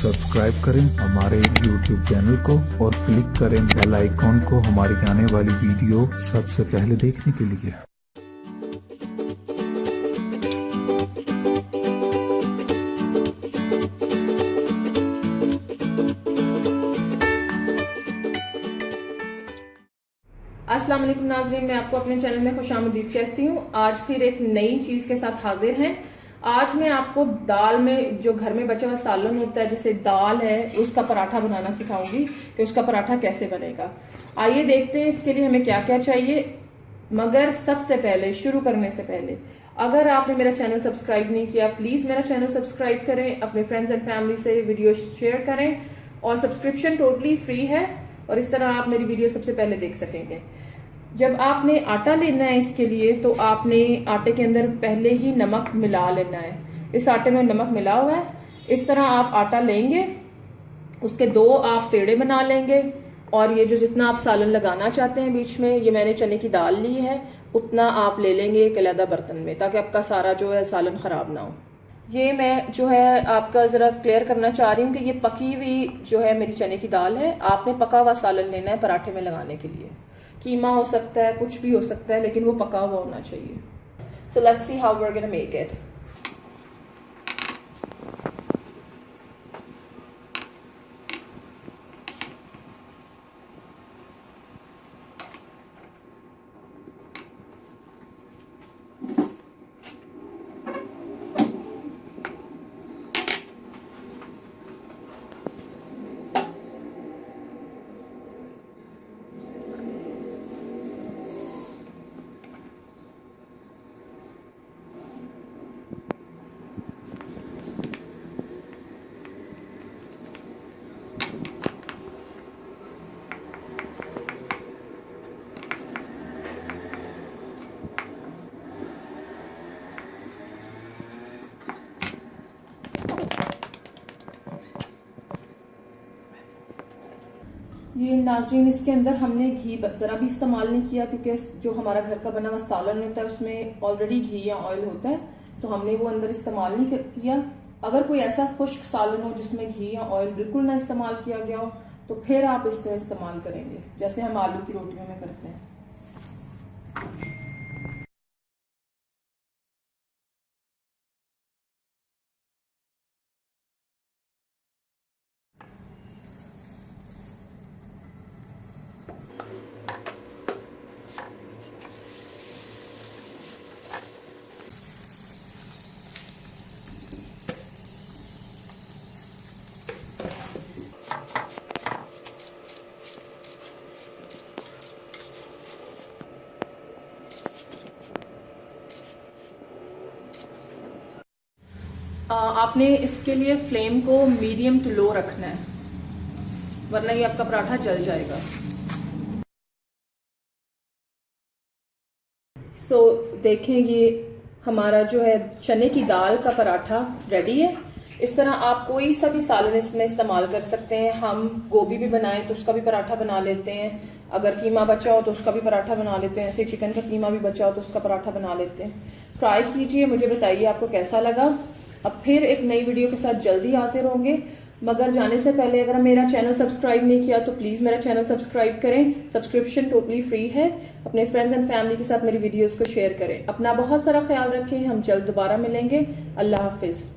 Subscribe करें हमारे YouTube channel को और क्लिक करें बेल आइकॉन को हमारी आने वाली वीडियो सबसे पहले देखने के लिए। अस्सलाम वालेकुम नाज़रीन, मैं आपको अपने चैनल में खुशामदीद कहती हूँ। आज फिर एक नई चीज के साथ हाजिर हैं। आज मैं आपको दाल में जो घर में बचा हुआ सालन होता है, जैसे दाल है, उसका पराठा बनाना सिखाऊंगी कि उसका पराठा कैसे बनेगा। आइए देखते हैं इसके लिए हमें क्या क्या चाहिए। मगर सबसे पहले, शुरू करने से पहले, अगर आपने मेरा चैनल सब्सक्राइब नहीं किया, प्लीज मेरा चैनल सब्सक्राइब करें, अपने फ्रेंड्स एंड फैमिली से वीडियो शेयर करें और सब्सक्रिप्शन टोटली फ्री है और इस तरह आप मेरी वीडियो सबसे पहले देख सकेंगे। जब आपने आटा लेना है इसके लिए, तो आपने आटे के अंदर पहले ही नमक मिला लेना है। इस आटे में नमक मिला हुआ है। इस तरह आप आटा लेंगे, उसके दो आप पेड़े बना लेंगे और ये जो जितना आप सालन लगाना चाहते हैं बीच में, ये मैंने चने की दाल ली है, उतना आप ले लेंगे एक अलग बर्तन में, ताकि आपका सारा जो है सालन खराब ना हो। ये मैं जो है आपका जरा क्लियर करना चाह रही हूँ कि ये पकी हुई जो है मेरी चने की दाल है। आपने पका हुआ सालन लेना है पराठे में लगाने के लिए। कीमा हो सकता है, कुछ भी हो सकता है, लेकिन वो पका हुआ होना चाहिए। So let's see how we are gonna make it. ये नाज़रीन, इसके अंदर हमने घी जरा भी इस्तेमाल नहीं किया, क्योंकि जो हमारा घर का बना हुआ सालन होता है उसमें ऑलरेडी घी या ऑयल होता है, तो हमने वो अंदर इस्तेमाल नहीं किया। अगर कोई ऐसा खुश्क सालन हो जिसमें घी या ऑयल बिल्कुल ना इस्तेमाल किया गया हो, तो फिर आप इसमें इस्तेमाल करेंगे, जैसे हम आलू की रोटियों में करते हैं। आपने इसके लिए फ्लेम को मीडियम टू लो रखना है, वरना ये आपका पराठा जल जाएगा। देखें, ये हमारा जो है चने की दाल का पराठा रेडी है। इस तरह आप कोई सा भी सालन इसमें इस्तेमाल कर सकते हैं। हम गोभी भी बनाएं तो उसका भी पराठा बना लेते हैं, अगर कीमा बचा हो तो उसका भी पराठा बना लेते हैं, ऐसे चिकन का कीमा भी बचा हो तो उसका पराठा बना लेते हैं। ट्राई कीजिए, मुझे बताइए आपको कैसा लगा। अब फिर एक नई वीडियो के साथ जल्दी हाजिर होंगे। मगर जाने से पहले, अगर मेरा चैनल सब्सक्राइब नहीं किया तो प्लीज मेरा चैनल सब्सक्राइब करें। सब्सक्रिप्शन टोटली फ्री है। अपने फ्रेंड्स एंड फैमिली के साथ मेरी वीडियोस को शेयर करें। अपना बहुत सारा ख्याल रखें। हम जल्द दोबारा मिलेंगे। अल्लाह हाफिज।